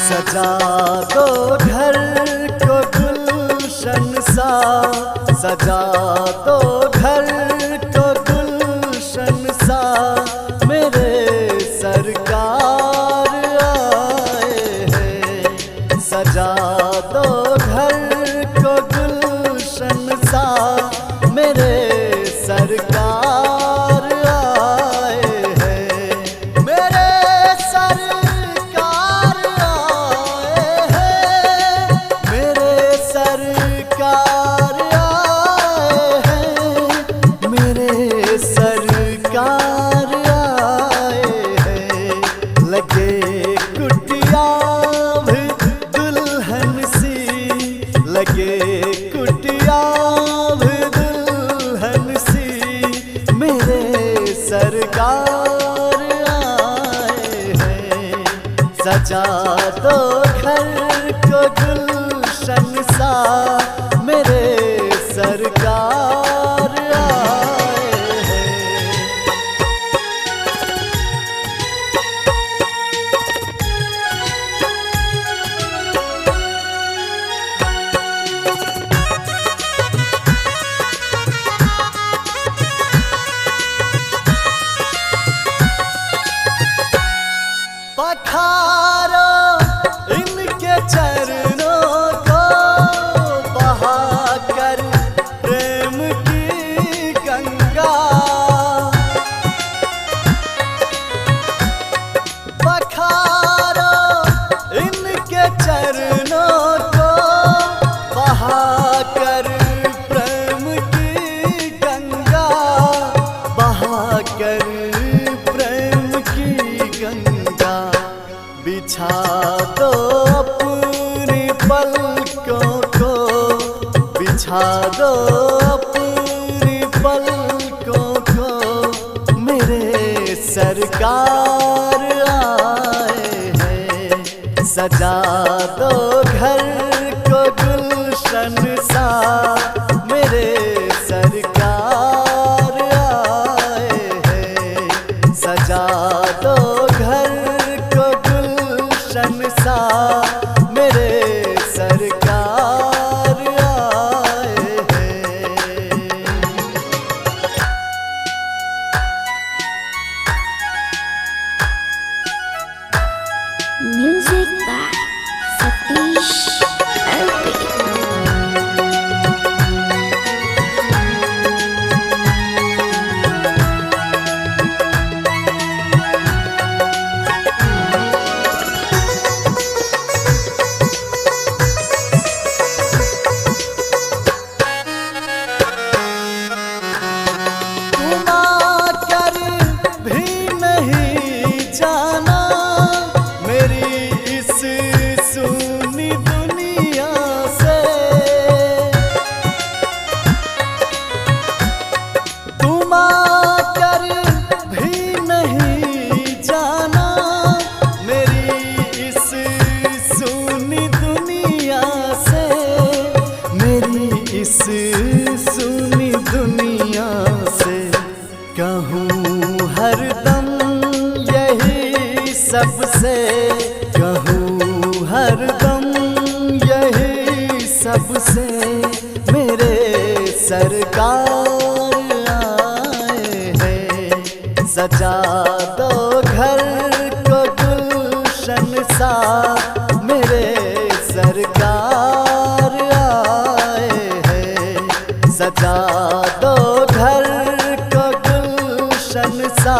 सजा दो घर को गुलशन सा, सजा दो घर को गुलशन सा, मेरे सरकार आए हैं। सजा दो घर को गुलशन सा, मेरे सरकार आए हैं। मेरे सरकार आए हैं, मेरे सरकार आए हैं, मेरे सरकार आए हैं। लगे कुटिया भी दुल्हन सी, लगे कुटिया भी दुल्हन सी, मेरे सरकार आए हैं। सजा दो घर को गुलशन सा, मेरे सरकार आए हैं। पखारो इनके चरणों को, बहाकर प्रेम की गंगा। पखारो इनके चरणों को, बहाकर प्रेम की गंगा, बहाकर प्रेम की गंगा। बिछा दो अपनी पलकों को, बिछा दो अपनी पलकों को, मेरे सरकार आए हैं। सजा दो घर को गुलशन सा, मेरे सरकार आए हैं। सजा दो घर को गुलशन सा, मेरे सरकार आए हैं। Music by Satish LP. जाना मेरी इस सुनी दुनिया से, तुम आकर भी नहीं जाना मेरी इस सुनी दुनिया से, मेरी इस सुनी दुनिया से। कहूँ हरदम सबसे, कहूँ हरदम यही सबसे, मेरे सरकार आए हैं। सजा दो घर को गुलशन सा, मेरे सरकार आए हैं। सजा दो घर को गुलशन सा,